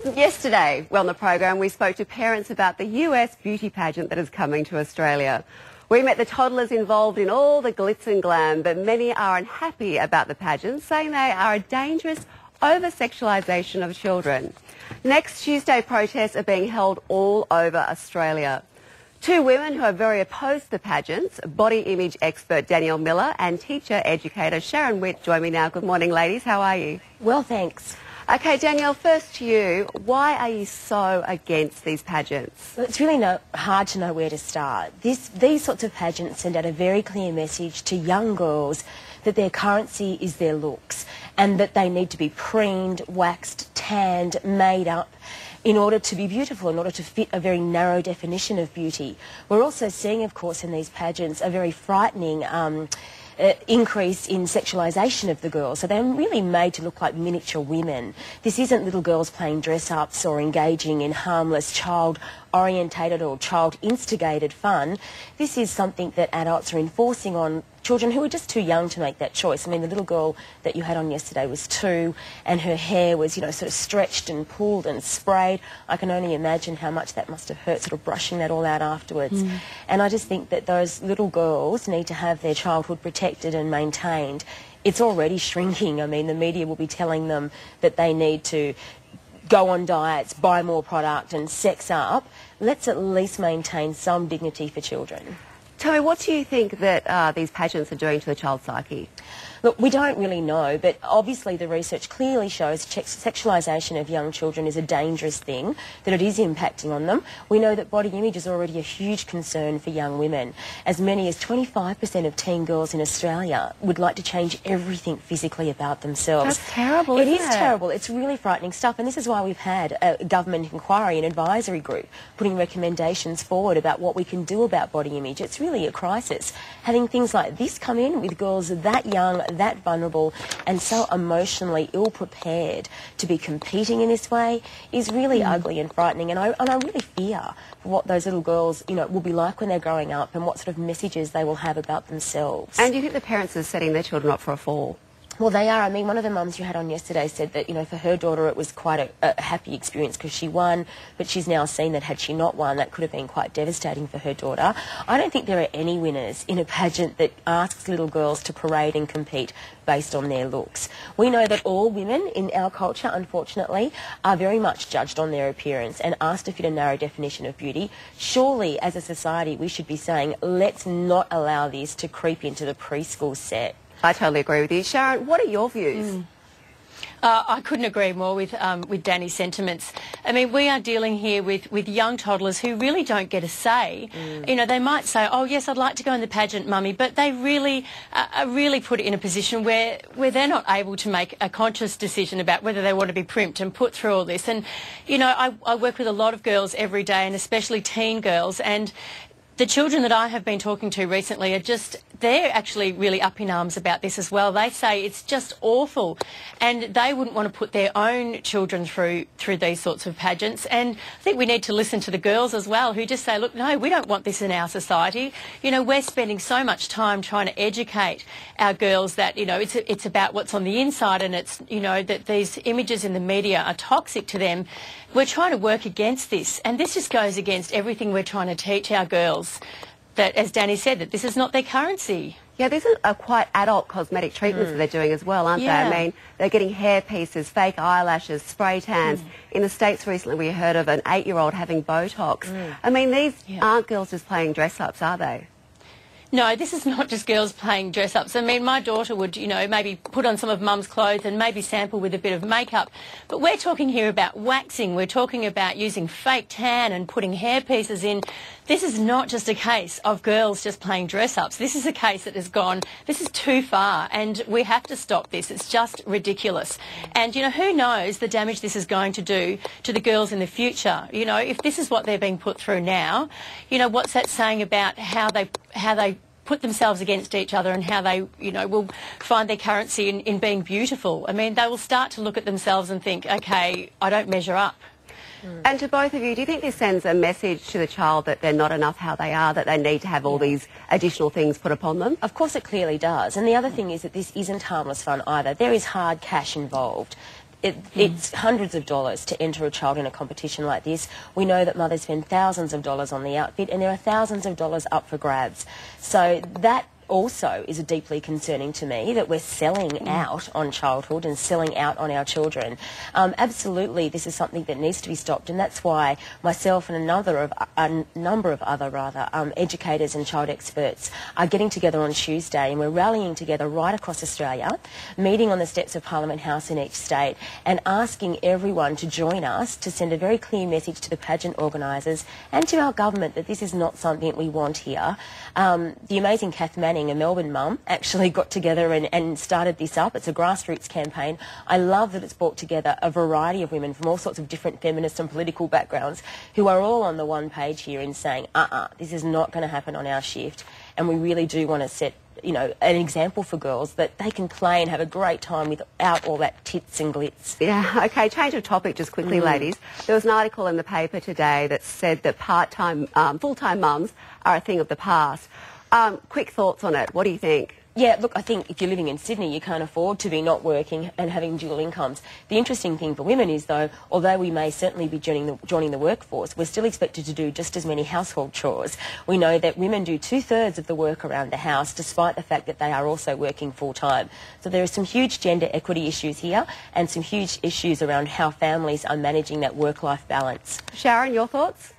Yesterday, on the program, we spoke to parents about the US beauty pageant that is coming to Australia. We met the toddlers involved in all the glitz and glam, but many are unhappy about the pageant, saying they are a dangerous over-sexualisation of children. Next Tuesday, protests are being held all over Australia. Two women who are very opposed to the pageants, body image expert Dannielle Miller and teacher educator Sharon Witt, join me now. Good morning, ladies. How are you? Well, thanks. Okay, Dannielle, first to you. Why are you so against these pageants? Well, it's really hard to know where to start. These sorts of pageants send out a very clear message to young girls that their currency is their looks and that they need to be preened, waxed, tanned, made up in order to be beautiful, in order to fit a very narrow definition of beauty. We're also seeing, of course, in these pageants a very frightening increase in sexualisation of the girls. So they're really made to look like miniature women. This isn't little girls playing dress-ups or engaging in harmless child-orientated or child-instigated fun. This is something that adults are enforcing on children who are just too young to make that choice. I mean, the little girl that you had on yesterday was 2 and her hair was, sort of stretched and pulled and sprayed. I can only imagine how much that must have hurt, sort of brushing that all out afterwards. And I just think that those little girls need to have their childhood protected and maintained. It's already shrinking. I mean, the media will be telling them that they need to go on diets, buy more product and sex up. Let's at least maintain some dignity for children. Tell me, what do you think that these pageants are doing to the child psyche? Look, we don't really know, but obviously the research clearly shows sexualisation of young children is a dangerous thing, that it is impacting on them. We know that body image is already a huge concern for young women. As many as 25% of teen girls in Australia would like to change everything physically about themselves. That's terrible, isn't it? It is terrible. It's really frightening stuff, and this is why we've had a government inquiry and advisory group putting recommendations forward about what we can do about body image. It's really a crisis. Having things like this come in with girls that young, that vulnerable and so emotionally ill-prepared to be competing in this way is really ugly and frightening, and I really fear for what those little girls will be like when they're growing up and what sort of messages they will have about themselves. And do you think the parents are setting their children up for a fall? Well, they are. I mean, one of the mums you had on yesterday said that, for her daughter it was quite a happy experience because she won, but she's now seen that had she not won, that could have been quite devastating for her daughter. I don't think there are any winners in a pageant that asks little girls to parade and compete based on their looks. We know that all women in our culture, unfortunately, are very much judged on their appearance and asked to fit a narrow definition of beauty. Surely, as a society, we should be saying, let's not allow this to creep into the preschool set. I totally agree with you. Sharon, what are your views? I couldn't agree more with Danny's sentiments. I mean, we are dealing here with young toddlers who really don't get a say. They might say, oh, yes, I'd like to go in the pageant, Mummy, but they really are really put in a position where they're not able to make a conscious decision about whether they want to be primped and put through all this. And, I work with a lot of girls every day, and especially teen girls, and the children that I have been talking to recently they're actually really up in arms about this as well. They say it's just awful and they wouldn't want to put their own children through these sorts of pageants. And I think we need to listen to the girls as well who just say, look, no, we don't want this in our society. We're spending so much time trying to educate our girls that, it's about what's on the inside, and it's, that these images in the media are toxic to them. We're trying to work against this, and this just goes against everything we're trying to teach our girls, that, as Danny said, that this is not their currency. Yeah, these are quite adult cosmetic treatments that they're doing as well, aren't they? I mean, they're getting hair pieces, fake eyelashes, spray tans. In the States recently we heard of an 8-year-old having Botox. I mean, these aren't girls just playing dress-ups, are they? No, this is not just girls playing dress-ups. I mean, my daughter would, maybe put on some of Mum's clothes and maybe sample with a bit of makeup. But we're talking here about waxing. We're talking about using fake tan and putting hair pieces in. This is not just a case of girls just playing dress-ups. This is a case that has gone, this is too far, and we have to stop this. It's just ridiculous. And, who knows the damage this is going to do to the girls in the future. If this is what they're being put through now, what's that saying about how they put themselves against each other and how they, will find their currency in being beautiful. I mean, they will start to look at themselves and think, okay, I don't measure up. And to both of you, do you think this sends a message to the child that they're not enough how they are, that they need to have all these additional things put upon them? Of course it clearly does. And the other thing is that this isn't harmless fun either. There is hard cash involved. It's hundreds of dollars to enter a child in a competition like this. We know that mothers spend thousands of dollars on the outfit, and there are thousands of dollars up for grabs. So that also is deeply concerning to me, that we're selling out on childhood and selling out on our children. Absolutely, this is something that needs to be stopped, and that's why myself and a number of other educators and child experts are getting together on Tuesday, and we're rallying together right across Australia, meeting on the steps of Parliament House in each state, and asking everyone to join us to send a very clear message to the pageant organisers and to our government that this is not something we want here. The amazing Kath Manning, a Melbourne mum, actually got together and started this up. It's a grassroots campaign. I love that it's brought together a variety of women from all sorts of different feminist and political backgrounds who are all on the one page here in saying, this is not going to happen on our shift, and we really do want to set an example for girls that they can play and have a great time without all that tits and glitz. Yeah, okay, change of topic just quickly, ladies. There was an article in the paper today that said that part-time, full-time mums are a thing of the past. Quick thoughts on it. What do you think? Yeah, look, I think if you're living in Sydney, you can't afford to be not working and having dual incomes. The interesting thing for women is, though, although we may certainly be joining the workforce, we're still expected to do just as many household chores. We know that women do 2/3 of the work around the house, despite the fact that they are also working full-time. So there are some huge gender equity issues here and some huge issues around how families are managing that work-life balance. Sharon, your thoughts?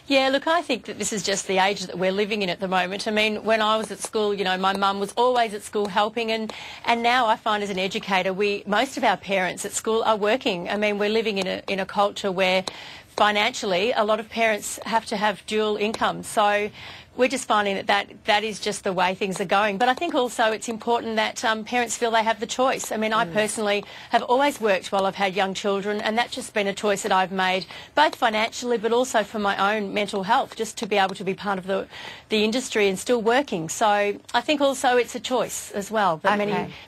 Yeah, look, I think that this is just the age that we're living in at the moment. I mean, when I was at school, my mum was always at school helping, and now I find as an educator, most of our parents at school are working. I mean, we're living in a culture where financially a lot of parents have to have dual income. So we're just finding that is just the way things are going. But I think also it's important that parents feel they have the choice. I mean, I personally have always worked while I've had young children, and that's just been a choice that I've made, both financially but also for my own mental health, just to be able to be part of the industry and still working. So I think also it's a choice as well. But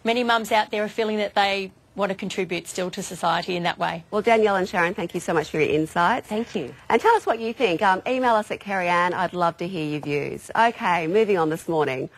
many mums out there are feeling that they want to contribute still to society in that way. Well, Dannielle and Sharon, thank you so much for your insights. Thank you. And tell us what you think. Email us at Kerri-Anne. I'd love to hear your views. Okay, moving on this morning.